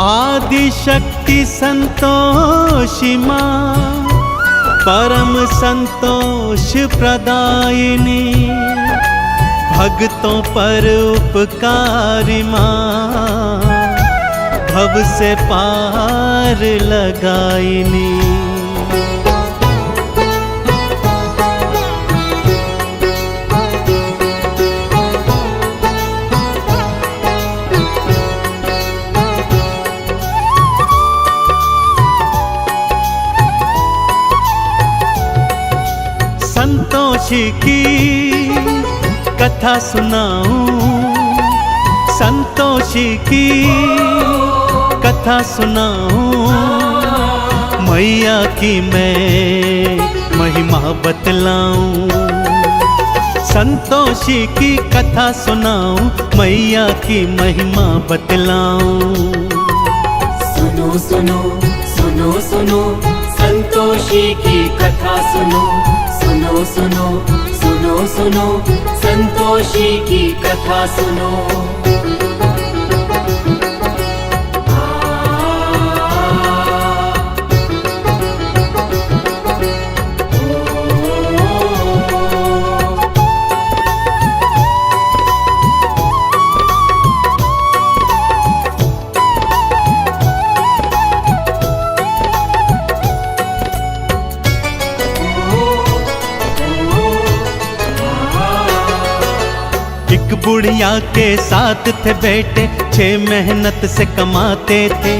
आदिशक्ति संतोषी माँ, परम संतोष प्रदायिनी, भक्तों पर उपकारी माँ, भव से पार लगाइनी। संतोषी की कथा सुनाऊं, संतोषी की कथा सुनाऊं, मैया की मैं महिमा बतलाऊं। संतोषी की कथा सुनाऊं, मैया की महिमा बतलाऊं। सुनो सुनो सुनो सुनो संतोषी की कथा सुनो, सुनो सुनो सुनो सुनो संतोषी की कथा सुनो। एक बुढ़िया के साथ थे बेटे, 6 मेहनत से कमाते थे,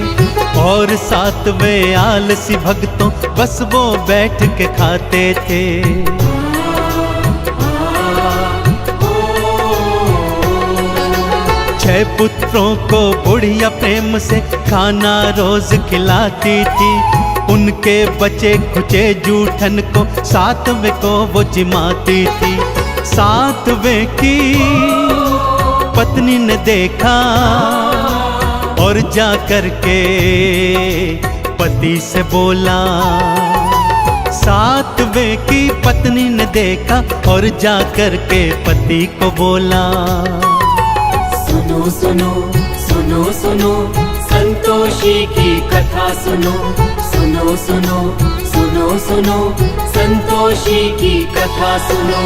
और 7वें आलसी भक्तों बस वो बैठ के खाते थे। छह पुत्रों को बुढ़िया प्रेम से खाना रोज खिलाती थी। उनके बचे खुचे जूठन को 7वें को वो जिमाती थी। 7वें की पत्नी ने देखा और जा कर के पति से बोला। 7वें की पत्नी ने देखा और जा कर के पति को बोला। सुनो सुनो सुनो सुनो संतोषी की कथा सुनो, सुनो सुनो सुनो सुनो संतोषी की कथा सुनो।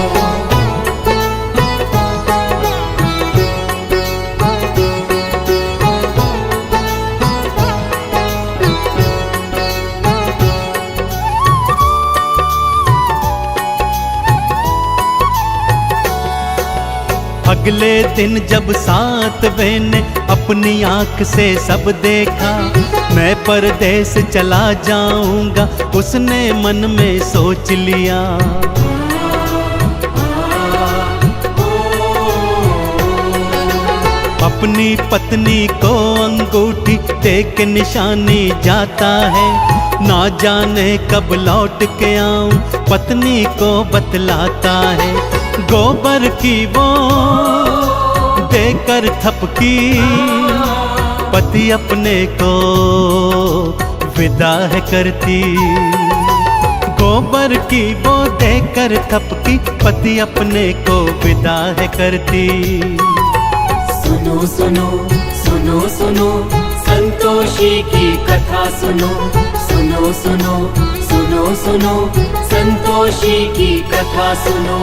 अगले दिन जब 7वें ने अपनी आंख से सब देखा, मैं परदेस चला जाऊंगा उसने मन में सोच लिया। अपनी पत्नी को अंगूठी दे के निशानी जाता है, ना जाने कब लौट के आऊं पत्नी को बतलाता है। गोबर की वो देकर थपकी पति अपने को विदा है करती। गोबर की वो देकर थपकी पति अपने को विदा है करती। सुनो सुनो सुनो सुनो संतोषी की कथा सुनो, सुनो सुनो सुनो सुनो संतोषी की कथा सुनो।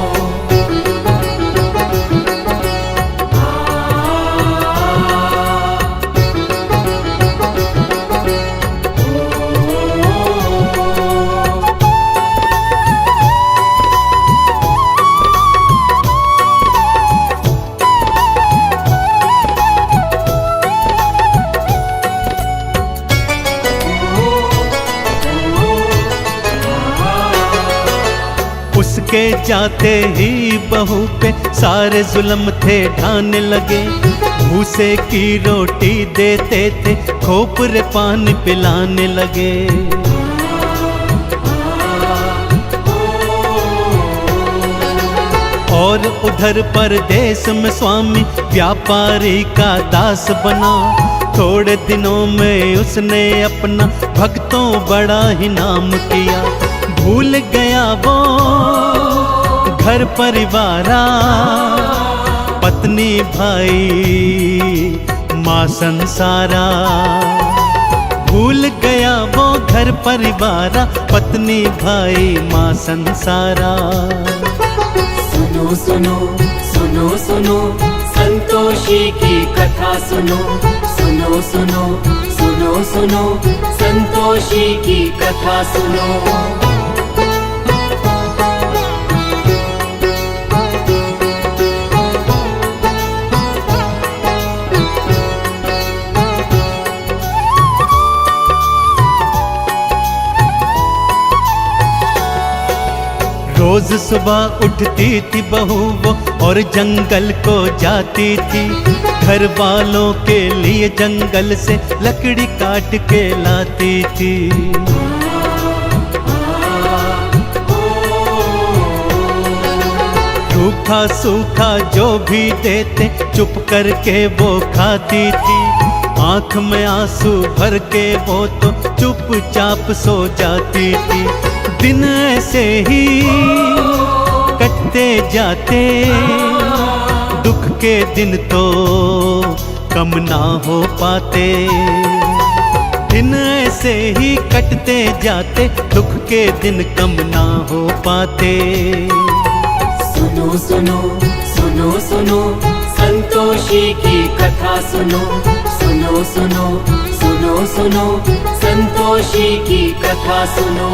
उसके जाते ही बहू पे सारे जुल्म थे ढाने लगे। भूसे की रोटी देते थे, खोपरे पानी पिलाने लगे। और उधर परदेश में स्वामी व्यापारी का दास बना। थोड़े दिनों में उसने अपना भक्तों बड़ा ही नाम किया। भूल गया वो घर परिवारा, पत्नी भाई माँ संसारा। भूल गया वो घर परिवारा, पत्नी भाई माँ संसारा। सुनो सुनो सुनो सुनो संतोषी की कथा सुनो, सुनो सुनो सुनो सुनो संतोषी की कथा सुनो। रोज सुबह उठती थी बहू वो और जंगल को जाती थी, घर वालों के लिए जंगल से लकड़ी काट के लाती थी। रूखा सूखा जो भी देते चुप करके वो खाती थी, आंख में आंसू भर के वो तो चुपचाप सो जाती थी। दिन ऐसे ही कटते जाते, दुख के दिन तो कम ना हो पाते। दिन ऐसे ही कटते जाते, दुख के दिन कम ना हो पाते। सुनो सुनो सुनो सुनो संतोषी की कथा सुनो, सुनो सुनो सुनो सुनो संतोषी की कथा सुनो।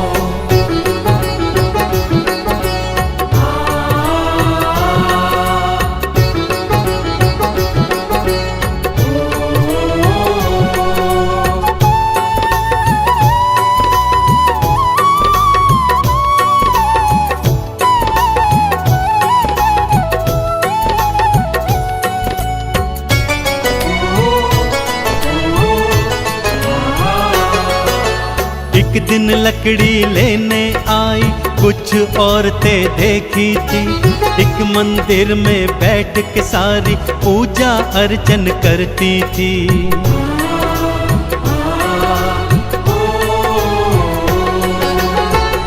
एक दिन लकड़ी लेने आई कुछ औरतें देखी थी, एक मंदिर में बैठ के सारी पूजा अर्चन करती थी।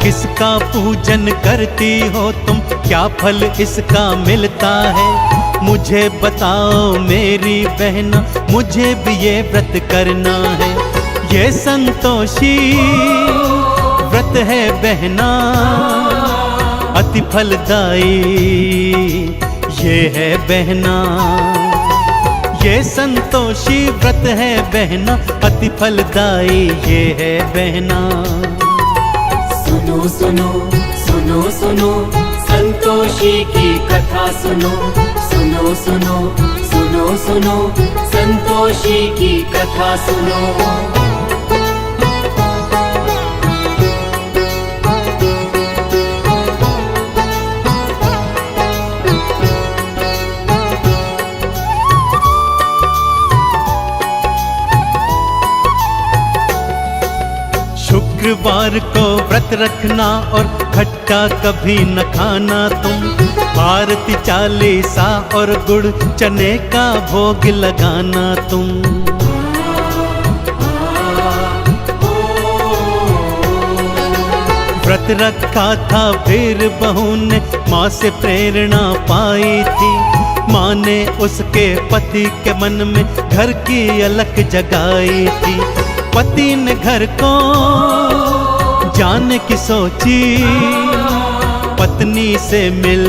किसका पूजन करती हो तुम, क्या फल इसका मिलता है? मुझे बताओ मेरी बहना, मुझे भी ये व्रत करना है। ये संतोषी व्रत है बहना, अति फलदायी ये है बहना। ये संतोषी व्रत है बहना, अति फलदायी ये है बहना। सुनो सुनो सुनो सुनो संतोषी की कथा सुनो, सुनो सुनो सुनो सुनो संतोषी की कथा सुनो। शुक्रवार को व्रत रखना और खट्टा कभी न खाना तुम, आरती चालीसा और गुड़ चने का भोग लगाना तुम। व्रत रखा था फिर बहू ने माँ से प्रेरणा पाई थी, माँ ने उसके पति के मन में घर की अलख जगाई थी। पति ने घर को जाने की सोची, पत्नी से मिल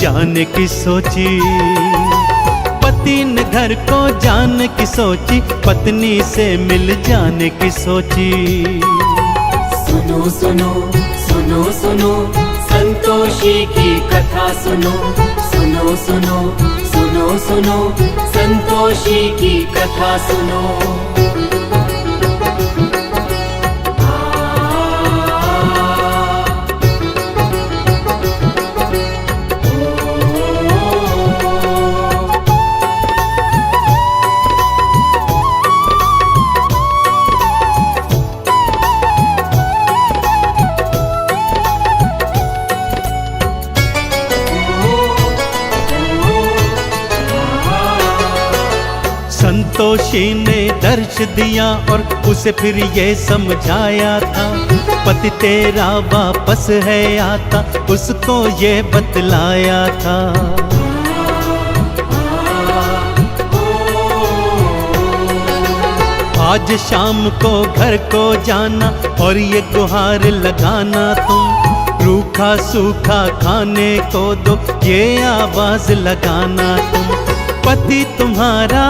जाने की सोची। पति ने घर को जाने की सोची, पत्नी से मिल जाने की सोची। सुनो सुनो सुनो सुनो संतोषी की कथा सुनो, सुनो सुनो सुनो सुनो संतोषी की कथा सुनो। संतोषी ने दर्श दिया और उसे फिर ये समझाया था, पति तेरा वापस है आता, उसको ये बतलाया था। आज शाम को घर को जाना और ये गुहार लगाना तुम, रूखा सूखा खाने को दो ये आवाज लगाना तुम। पति तुम्हारा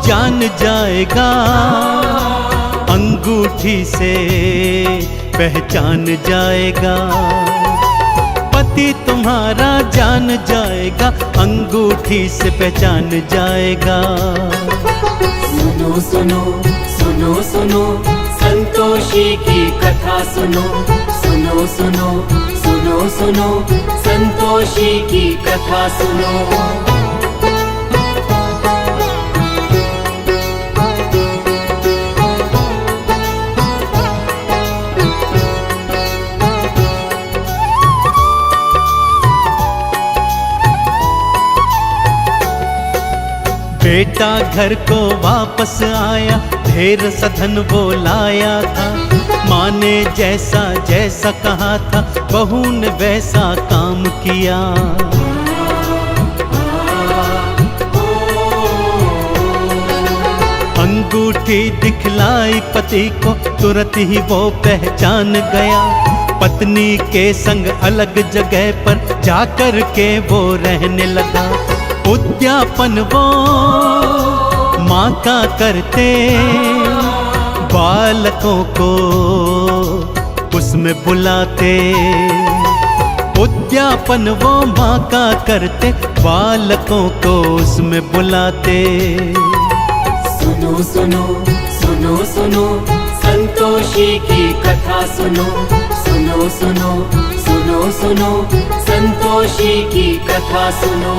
जान जाएगा, अंगूठी से पहचान जाएगा। पति तुम्हारा जान जाएगा, अंगूठी से पहचान जाएगा। सुनो सुनो सुनो सुनो संतोषी की कथा सुनो, सुनो सुनो सुनो सुनो संतोषी की कथा सुनो। बेटा घर को वापस आया, ढेर सधन वो लाया था। माँ ने जैसा जैसा कहा था, बहू ने वैसा काम किया। अंगूठी दिखलाई पति को, तुरंत ही वो पहचान गया। पत्नी के संग अलग जगह पर जाकर के वो रहने लगा। उद्यापन वो माँ का करते, बालकों को उसमें बुलाते। उद्यापन वो माँ का करते, बालकों को उसमें बुलाते। सुनो सुनो सुनो सुनो संतोषी की कथा सुनो, सुनो सुनो सुनो सुनो संतोषी की कथा सुनो।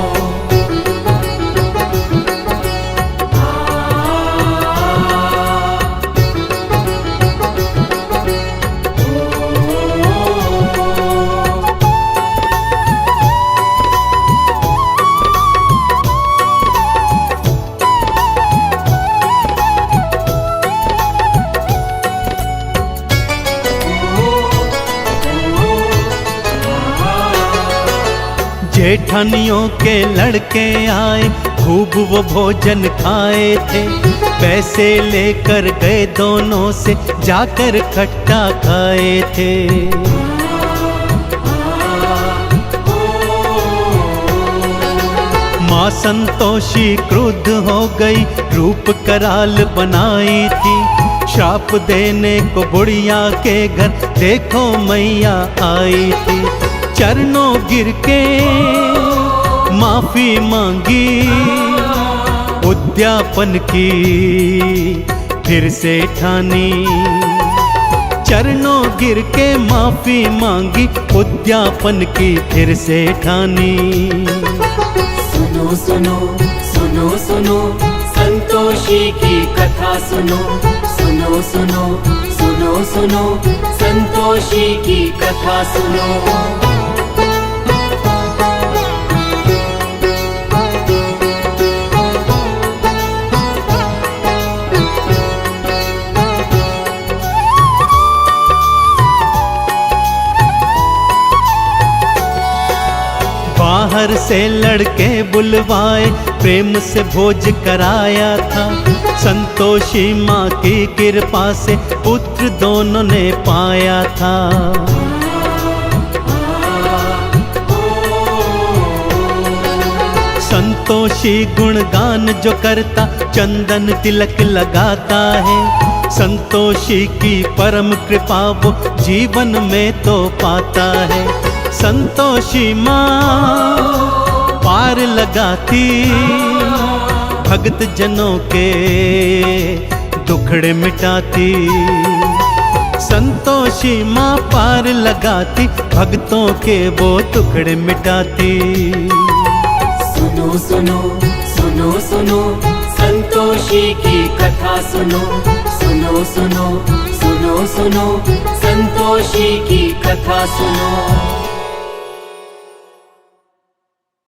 जेठानियों के लड़के आए, खूब वो भोजन खाए थे। पैसे लेकर गए दोनों से, जाकर खट्टा खाए थे। माँ संतोषी क्रुद्ध हो गई, रूप कराल बनाई थी। श्राप देने को बुढ़िया के घर देखो मैया आई थी। चरणों गिर के माफी मांगी, उद्यापन की फिर से ठानी। चरणों गिर के माफी मांगी, उद्यापन की फिर से ठानी। सुनो सुनो सुनो सुनो संतोषी की कथा सुनो, सुनो सुनो सुनो सुनो संतोषी की कथा सुनो। बाहर से लड़के बुलवाए, प्रेम से भोज कराया था। संतोषी माँ की कृपा से पुत्र दोनों ने पाया था। संतोषी गुणगान जो करता, चंदन तिलक लगाता है। संतोषी की परम कृपा वो जीवन में तो पाता है। संतोषी माँ पार लगाती, भक्त जनों के दुखड़े मिटाती। संतोषी माँ पार लगाती, भक्तों के वो दुखड़े मिटाती। सुनो सुनो सुनो सुनो संतोषी की कथा सुनो, सुनो सुनो सुनो सुनो संतोषी की कथा सुनो।